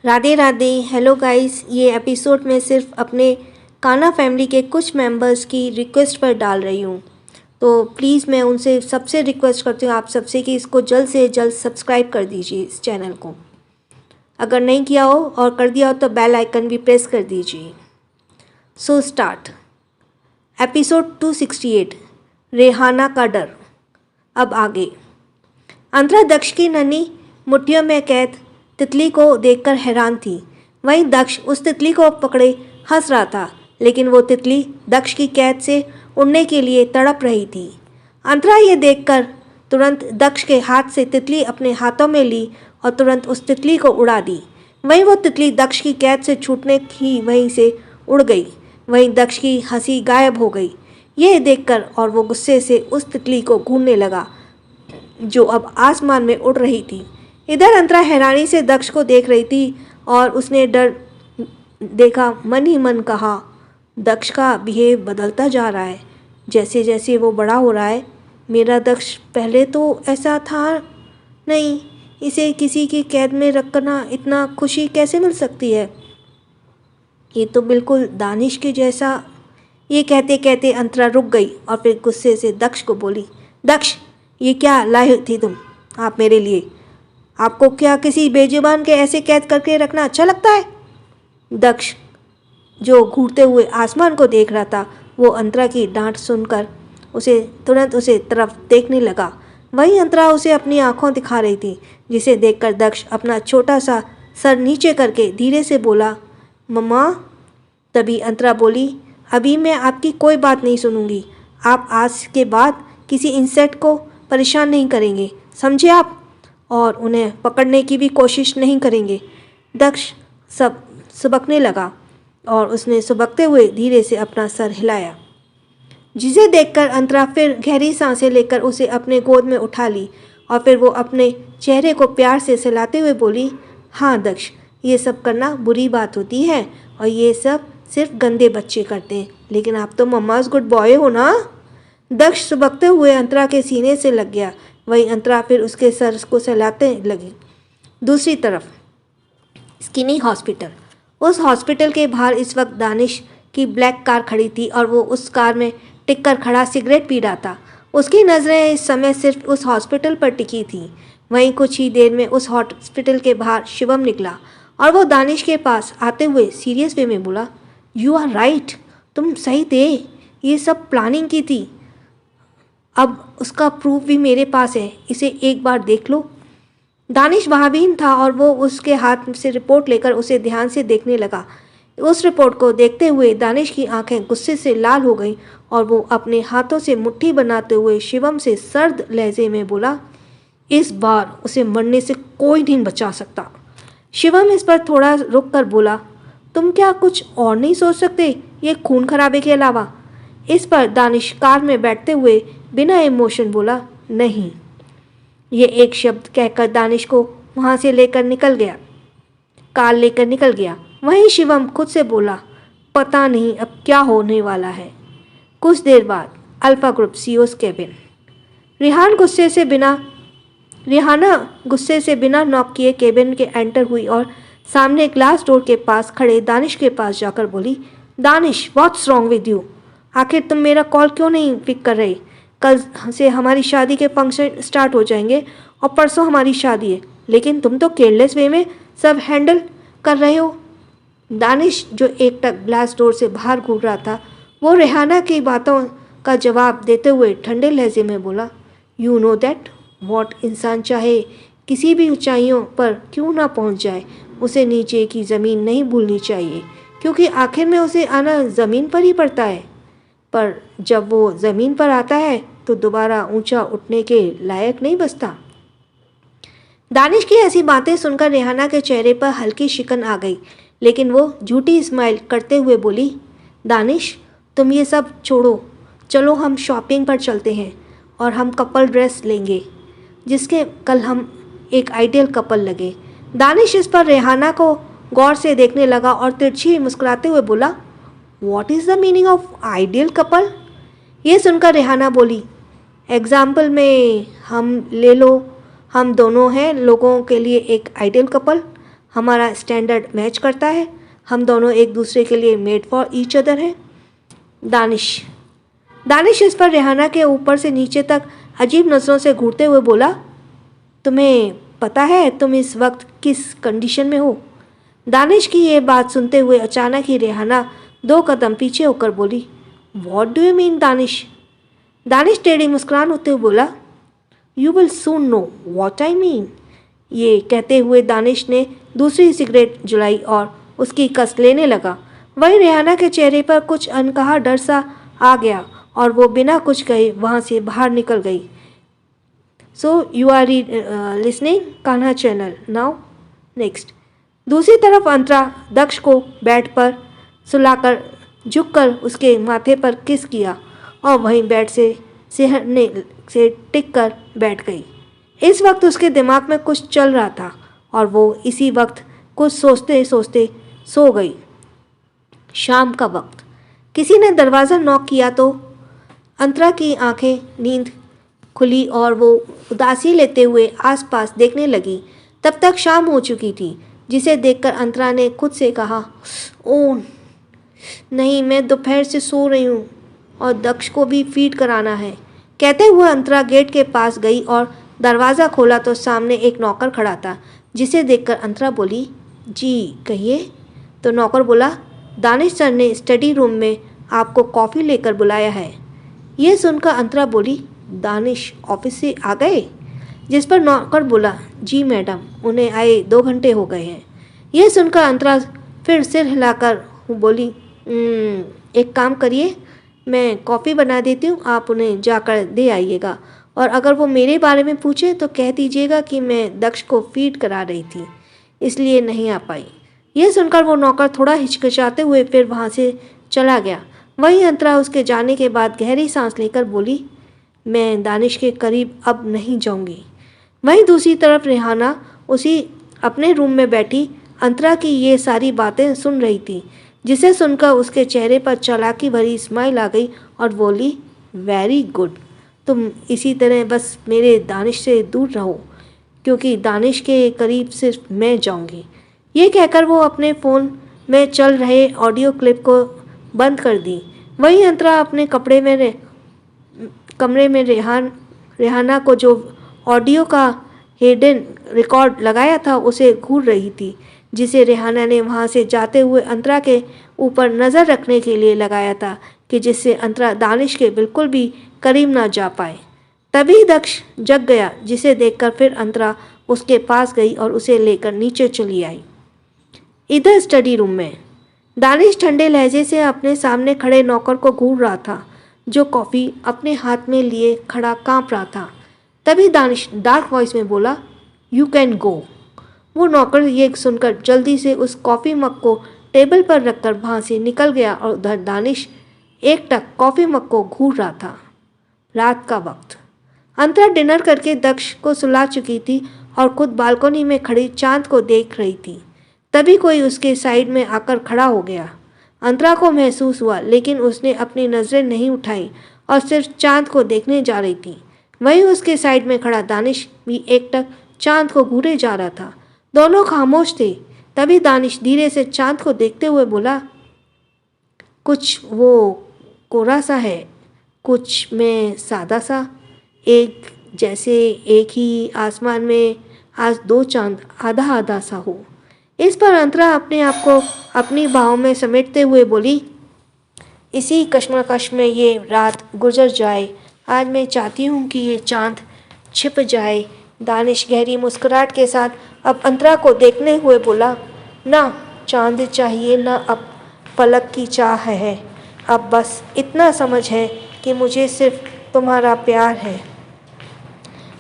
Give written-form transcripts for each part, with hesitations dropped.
Radhe Radhe. Hello guys, ये episode मैं सिर्फ अपने काना फैमिली के कुछ मेंबर्स की रिक्वेस्ट पर डाल रही हूँ। तो प्लीज़ मैं उनसे सबसे रिक्वेस्ट करती हूँ आप सबसे कि इसको जल्द से जल्द सब्सक्राइब कर दीजिए इस चैनल को। अगर नहीं किया हो और कर दिया हो तो बेल आइकन भी प्रेस कर दीजिए। सो स्टार्ट एपिसोड 268 रेहाना का डर। अब आगे। अंतरा दक्ष की नन्ही मुट्ठियों में कैद तितली को देखकर हैरान थी। वहीं दक्ष उस तितली को पकड़े हंस रहा था, लेकिन वो तितली दक्ष की कैद से उड़ने के लिए तड़प रही थी। अंतरा ये देखकर तुरंत दक्ष के हाथ से तितली अपने हाथों में ली और तुरंत उस तितली को उड़ा दी। वहीं वो तितली दक्ष की कैद से छूटने ही वहीं से उड़ गई। वहीं दक्ष की हंसी गायब हो गई। यह देखकर और वो गुस्से से उस तितली को घूरने लगा जो अब आसमान में उड़ रही थी। इधर अंतरा हैरानी से दक्ष को देख रही थी और उसने डर देखा, मन ही मन कहा, दक्ष का बिहेव बदलता जा रहा है जैसे जैसे वो बड़ा हो रहा है। मेरा दक्ष पहले तो ऐसा था नहीं, इसे किसी की कैद में रखना इतना खुशी कैसे मिल सकती है? ये तो बिल्कुल दानिश के जैसा। ये कहते कहते अंतरा रुक गई और फिर गुस्से से दक्ष को बोली, दक्ष, ये क्या लाई थी तुम आप मेरे लिए? आपको क्या किसी बेजुबान के ऐसे कैद करके रखना अच्छा लगता है? दक्ष, जो घूरते हुए आसमान को देख रहा था, वो अंतरा की डांट सुनकर तुरंत उसे तरफ देखने लगा। वहीं अंतरा उसे अपनी आंखों दिखा रही थी, जिसे देखकर दक्ष अपना छोटा सा सर नीचे करके धीरे से बोला, मम्मा। तभी अंतरा बोली, अभी मैं आपकी कोई बात नहीं सुनूंगी। आप आज के बाद किसी इंसेक्ट को परेशान नहीं करेंगे, समझे आप? और उन्हें पकड़ने की भी कोशिश नहीं करेंगे। दक्ष सब सुबकने लगा और उसने सुबकते हुए धीरे से अपना सर हिलाया, जिसे देखकर अंतरा फिर गहरी सांसें लेकर उसे अपने गोद में उठा ली और फिर वो अपने चेहरे को प्यार से सहलाते हुए बोली, हाँ दक्ष, ये सब करना बुरी बात होती है और ये सब सिर्फ गंदे बच्चे करते हैं, लेकिन आप तो मम्माज गुड बॉय हो ना। दक्ष सुबकते हुए अंतरा के सीने से लग गया। वहीं अंतरा फिर उसके सर को सहलाते लगी। दूसरी तरफ स्किनी हॉस्पिटल। उस हॉस्पिटल के बाहर इस वक्त दानिश की ब्लैक कार खड़ी थी और वो उस कार में टिककर खड़ा सिगरेट पी रहा था। उसकी नज़रें इस समय सिर्फ उस हॉस्पिटल पर टिकी थीं। वहीं कुछ ही देर में उस हॉस्पिटल के बाहर शिवम निकला और वो दानिश के पास आते हुए सीरियस वे में बोला, यू आर राइट, तुम सही थे, ये सब प्लानिंग की थी। अब उसका प्रूफ भी मेरे पास है, इसे एक बार देख लो। दानिश भावहीन था और वो उसके हाथ से रिपोर्ट लेकर उसे ध्यान से देखने लगा। उस रिपोर्ट को देखते हुए दानिश की आंखें गुस्से से लाल हो गईं और वो अपने हाथों से मुट्ठी बनाते हुए शिवम से सर्द लहजे में बोला, इस बार उसे मरने से कोई नहीं बचा सकता। शिवम इस पर थोड़ा रुक कर बोला, तुम क्या कुछ और नहीं सोच सकते ये खून खराबे के अलावा? इस पर दानिश कार में बैठते हुए बिना इमोशन बोला, नहीं। ये एक शब्द कहकर दानिश को वहाँ से लेकर निकल गया, कार लेकर निकल गया। वहीं शिवम खुद से बोला, पता नहीं अब क्या होने वाला है। कुछ देर बाद अल्फा ग्रुप सीईओ's केबिन। रिहाना गुस्से से बिना नॉक किए केबिन के एंटर हुई और सामने ग्लास डोर के पास खड़े दानिश के पास जाकर बोली, Danish, what's wrong with you? आखिर तुम मेरा कॉल क्यों नहीं पिक कर रहे? कल से हमारी शादी के फंक्शन स्टार्ट हो जाएंगे और परसों हमारी शादी है, लेकिन तुम तो केयरलेस वे में सब हैंडल कर रहे हो। दानिश, जो एकटक ग्लास डोर से बाहर घूर रहा था, वो रेहाना की बातों का जवाब देते हुए ठंडे लहजे में बोला, यू नो दैट वॉट, इंसान चाहे किसी भी ऊंचाइयों पर क्यों ना पहुंच जाए, उसे नीचे की ज़मीन नहीं भूलनी चाहिए, क्योंकि आखिर में उसे आना ज़मीन पर ही पड़ता है। पर जब वो ज़मीन पर आता है तो दोबारा ऊंचा उठने के लायक नहीं बचता। दानिश की ऐसी बातें सुनकर रेहाना के चेहरे पर हल्की शिकन आ गई, लेकिन वो झूठी स्माइल करते हुए बोली, दानिश, तुम ये सब छोड़ो, चलो हम शॉपिंग पर चलते हैं और हम कपल ड्रेस लेंगे जिसके कल हम एक आइडियल कपल लगे। दानिश इस पर रेहाना को गौर से देखने लगा और तिरछी मुस्कुराते हुए बोला, what is the meaning of ideal couple? ये सुनकर रेहाना बोली, एग्जाम्पल में हम ले लो, हम दोनों हैं लोगों के लिए एक आइडियल कपल। हमारा स्टैंडर्ड मैच करता है, हम दोनों एक दूसरे के लिए मेड फॉर ईच अदर हैं। दानिश इस पर रेहाना के ऊपर से नीचे तक अजीब नज़रों से घूरते हुए बोला, तुम्हें पता है तुम इस वक्त किस कंडीशन में हो? दानिश की ये बात सुनते हुए अचानक ही रेहाना 2 कदम पीछे होकर बोली, what do you mean Danish? Danish टेढ़ी मुस्कुरान होते हुए बोला, you will soon know what I mean. ये कहते हुए दानिश ने दूसरी सिगरेट जलाई और उसकी कस लेने लगा। वहीं रेहाना के चेहरे पर कुछ अनकहा डर सा आ गया और वो बिना कुछ कहे वहाँ से बाहर निकल गई। So you are listening Kanha channel now. Next, दूसरी तरफ अंतरा दक्ष को बेड पर सुलाकर झुककर उसके माथे पर किस किया और वहीं बेड से सिहरने से टिक कर बैठ गई। इस वक्त उसके दिमाग में कुछ चल रहा था और वो इसी वक्त कुछ सोचते सोचते सो गई। शाम का वक्त किसी ने दरवाज़ा नॉक किया तो अंतरा की आंखें नींद खुली और वो उदासी लेते हुए आसपास देखने लगी। तब तक शाम हो चुकी थी, जिसे देखकर अंतरा ने खुद से कहा, ओह नहीं, मैं दोपहर से सो रही हूँ और दक्ष को भी फीड कराना है। कहते हुए अंतरा गेट के पास गई और दरवाज़ा खोला तो सामने एक नौकर खड़ा था, जिसे देखकर अंतरा बोली, जी कहिए। तो नौकर बोला, दानिश सर ने स्टडी रूम में आपको कॉफ़ी लेकर बुलाया है। यह सुनकर अंतरा बोली, दानिश ऑफिस से आ गए? जिस पर नौकर बोला, जी मैडम, उन्हें आए 2 घंटे हो गए हैं। यह सुनकर अंतरा फिर सिर हिलाकर बोली, एक काम करिए, मैं कॉफ़ी बना देती हूँ, आप उन्हें जाकर दे आइएगा और अगर वो मेरे बारे में पूछे तो कह दीजिएगा कि मैं दक्ष को फीड करा रही थी, इसलिए नहीं आ पाई। यह सुनकर वो नौकर थोड़ा हिचकिचाते हुए फिर वहाँ से चला गया। वहीं अंतरा उसके जाने के बाद गहरी सांस लेकर बोली, मैं दानिश के करीब अब नहीं जाऊंगी। वहीं दूसरी तरफ रेहाना उसी अपने रूम में बैठी अंतरा की ये सारी बातें सुन रही थी, जिसे सुनकर उसके चेहरे पर चालाकी भरी स्माइल आ गई और बोली, वेरी गुड, तुम इसी तरह बस मेरे दानिश से दूर रहो, क्योंकि दानिश के करीब सिर्फ मैं जाऊंगी। ये कहकर वो अपने फ़ोन में चल रहे ऑडियो क्लिप को बंद कर दी। वहीं अंतरा अपने कमरे में रेहाना को जो ऑडियो का हिडन रिकॉर्ड लगाया था उसे घूर रही थी, जिसे रेहाना ने वहां से जाते हुए अंतरा के ऊपर नज़र रखने के लिए लगाया था कि जिससे अंतरा दानिश के बिल्कुल भी करीब ना जा पाए। तभी दक्ष जग गया, जिसे देखकर फिर अंतरा उसके पास गई और उसे लेकर नीचे चली आई। इधर स्टडी रूम में दानिश ठंडे लहजे से अपने सामने खड़े नौकर को घूर रहा था, जो कॉफ़ी अपने हाथ में लिए खड़ा कांप रहा था। तभी दानिश डार्क वॉइस में बोला, यू कैन गो। वो नौकर ये सुनकर जल्दी से उस कॉफ़ी मग को टेबल पर रखकर वहाँ से निकल गया और उधर दानिश एकटक कॉफ़ी मग को घूर रहा था। रात का वक्त अंतरा डिनर करके दक्ष को सुला चुकी थी और खुद बालकनी में खड़ी चांद को देख रही थी। तभी कोई उसके साइड में आकर खड़ा हो गया। अंतरा को महसूस हुआ, लेकिन उसने अपनी नज़रें नहीं उठाई और सिर्फ चांद को देखने जा रही थी। वहीं उसके साइड में खड़ा दानिश भी एकटक चांद को घूरे जा रहा था। दोनों खामोश थे। तभी दानिश धीरे से चांद को देखते हुए बोला, कुछ वो कोरा सा है, कुछ में सादा सा, एक जैसे एक ही आसमान में आज 2 चांद आधा आधा सा हो। इस पर अंतरा अपने आप को अपनी बाहों में समेटते हुए बोली, इसी कश्मकश में ये रात गुजर जाए। आज मैं चाहती हूँ कि ये चांद छिप जाए। दानिश गहरी मुस्कुराहट के साथ अब अंतरा को देखने हुए बोला, ना चांद चाहिए ना अब पलक की चाह है, अब बस इतना समझ है कि मुझे सिर्फ तुम्हारा प्यार है।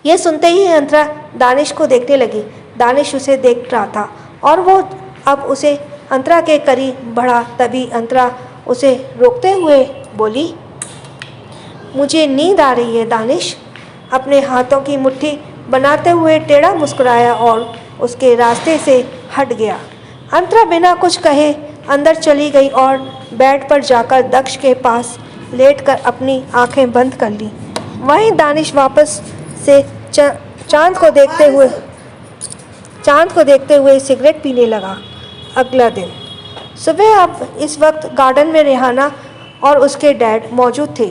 यह सुनते ही अंतरा दानिश को देखने लगी। दानिश उसे देख रहा था और वो अब उसे अंतरा के करीब बढ़ा। तभी अंतरा उसे रोकते हुए बोली, मुझे नींद आ रही है। दानिश अपने हाथों की मुट्ठी बनाते हुए टेढ़ा मुस्कुराया और उसके रास्ते से हट गया। अंतरा बिना कुछ कहे अंदर चली गई और बेड पर जाकर दक्ष के पास लेटकर अपनी आंखें बंद कर ली। वहीं दानिश वापस से चांद को देखते हुए चांद को देखते हुए सिगरेट पीने लगा। अगला दिन सुबह अब इस वक्त गार्डन में रेहाना और उसके डैड मौजूद थे।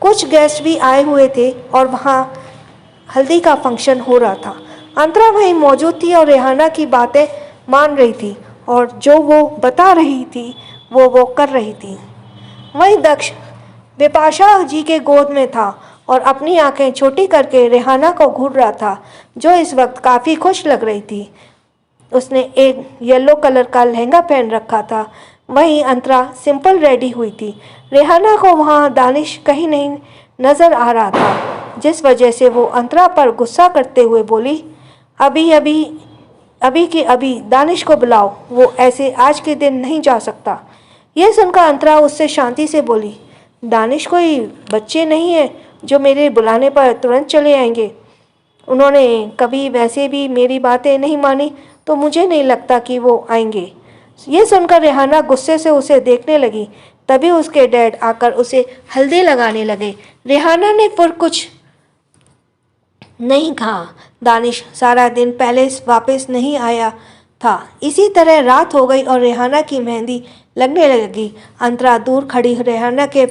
कुछ गेस्ट भी आए हुए थे और वहाँ हल्दी का फंक्शन हो रहा था। अंतरा वहीं मौजूद थी और रेहाना की बातें मान रही थी और जो वो बता रही थी वो कर रही थी। वहीं दक्ष बिपाशा जी के गोद में था और अपनी आंखें छोटी करके रेहाना को घूर रहा था, जो इस वक्त काफ़ी खुश लग रही थी। उसने एक येलो कलर का लहंगा पहन रखा था। वहीं अंतरा सिंपल रेडी हुई थी। रेहाना को वहाँ दानिश कहीं नहीं नज़र आ रहा था, जिस वजह से वो अंतरा पर गुस्सा करते हुए बोली, अभी की अभी दानिश को बुलाओ, वो ऐसे आज के दिन नहीं जा सकता। यह सुनकर अंतरा उससे शांति से बोली, दानिश कोई बच्चे नहीं है जो मेरे बुलाने पर तुरंत चले आएंगे। उन्होंने कभी वैसे भी मेरी बातें नहीं मानी, तो मुझे नहीं लगता कि वो आएंगे। ये सुनकर रेहाना गुस्से से उसे देखने लगी। तभी उसके डैड आकर उसे हल्दी लगाने लगे। रेहाना ने फिर कुछ नहीं कहा। दानिश सारा दिन पहले वापस नहीं आया था। इसी तरह रात हो गई और रेहाना की मेहंदी लगने लगी। अंतरा दूर खड़ी रेहाना के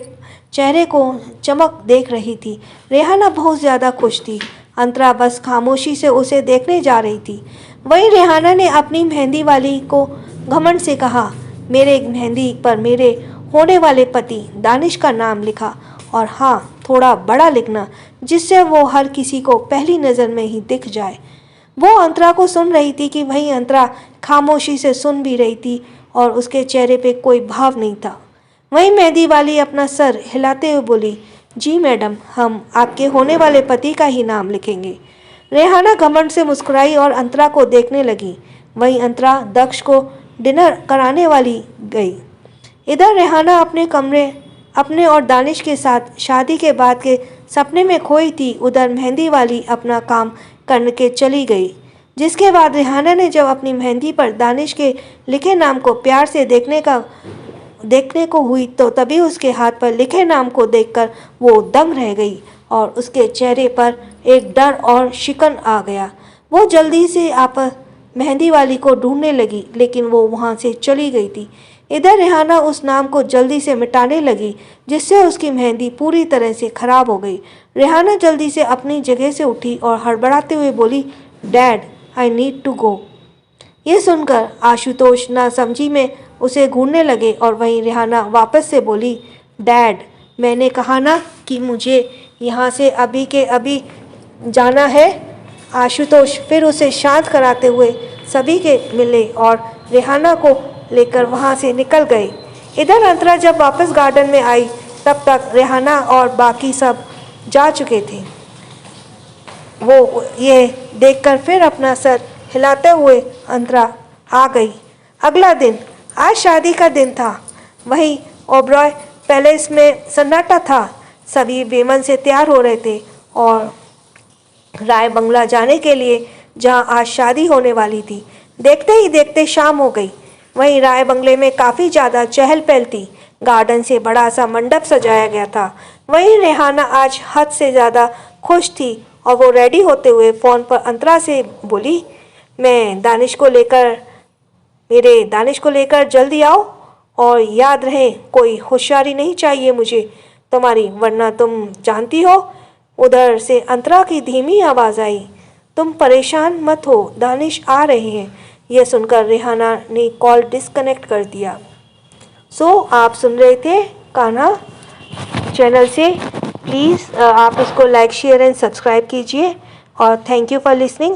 चेहरे को चमक देख रही थी। रेहाना बहुत ज़्यादा खुश थी। अंतरा बस खामोशी से उसे देखने जा रही थी। वहीं रेहाना ने अपनी मेहंदी वाली को घमंड से कहा, मेरे मेहंदी पर मेरे होने वाले पति दानिश का नाम लिखा, और हाँ, थोड़ा बड़ा लिखना, जिससे वो हर किसी को पहली नज़र में ही दिख जाए। वो अंतरा को सुन रही थी कि वहीं अंतरा खामोशी से सुन भी रही थी और उसके चेहरे पे कोई भाव नहीं था। वहीं मेहंदी वाली अपना सर हिलाते हुए बोली, जी मैडम, हम आपके होने वाले पति का ही नाम लिखेंगे। रेहाना घमंड से मुस्कुराई और अंतरा को देखने लगी। वहीं अंतरा दक्ष को डिनर कराने वाली गई। इधर रेहाना अपने और दानिश के साथ शादी के बाद के सपने में खोई थी। उधर मेहंदी वाली अपना काम करके चली गई। जिसके बाद रेहाना ने जब अपनी मेहंदी पर दानिश के लिखे नाम को प्यार से देखने को हुई, तो तभी उसके हाथ पर लिखे नाम को देखकर वो दंग रह गई और उसके चेहरे पर एक डर और शिकन आ गया। वो जल्दी से मेहंदी वाली को ढूंढने लगी, लेकिन वो वहाँ से चली गई थी। इधर रेहाना उस नाम को जल्दी से मिटाने लगी, जिससे उसकी मेहंदी पूरी तरह से खराब हो गई। रेहाना जल्दी से अपनी जगह से उठी और हड़बड़ाते हुए बोली, dad, I need to go. ये सुनकर आशुतोष नासमझी में उसे घूरने लगे और वहीं रेहाना वापस से बोली, डैड, मैंने कहा ना कि मुझे यहाँ से अभी के अभी जाना है। आशुतोष फिर उसे शांत कराते हुए सभी के मिले और रेहाना को लेकर वहाँ से निकल गए। इधर अंतरा जब वापस गार्डन में आई, तब तक रेहाना और बाकी सब जा चुके थे। वो ये देखकर फिर अपना सर हिलाते हुए अंतरा आ गई। अगला दिन, आज शादी का दिन था। वहीं ओबरॉय पैलेस में सन्नाटा था। सभी बेमन से तैयार हो रहे थे और राय बंगला जाने के लिए, जहां आज शादी होने वाली थी। देखते ही देखते शाम हो गई। वहीं राय बंगले में काफ़ी ज़्यादा चहल पहल थी। गार्डन से बड़ा सा मंडप सजाया गया था। वहीं रेहाना आज हद से ज़्यादा खुश थी और वो रेडी होते हुए फ़ोन पर अंतरा से बोली, मेरे दानिश को लेकर जल्दी आओ, और याद रहे कोई होशियारी नहीं चाहिए मुझे तुम्हारी, वरना तुम जानती हो। उधर से अंतरा की धीमी आवाज़ आई, तुम परेशान मत हो, दानिश आ रहे हैं। यह सुनकर रेहाना ने कॉल डिस्कनेक्ट कर दिया। आप सुन रहे थे कान्हा चैनल से। प्लीज़ आप इसको लाइक, शेयर एंड सब्सक्राइब कीजिए और थैंक यू फॉर लिसनिंग।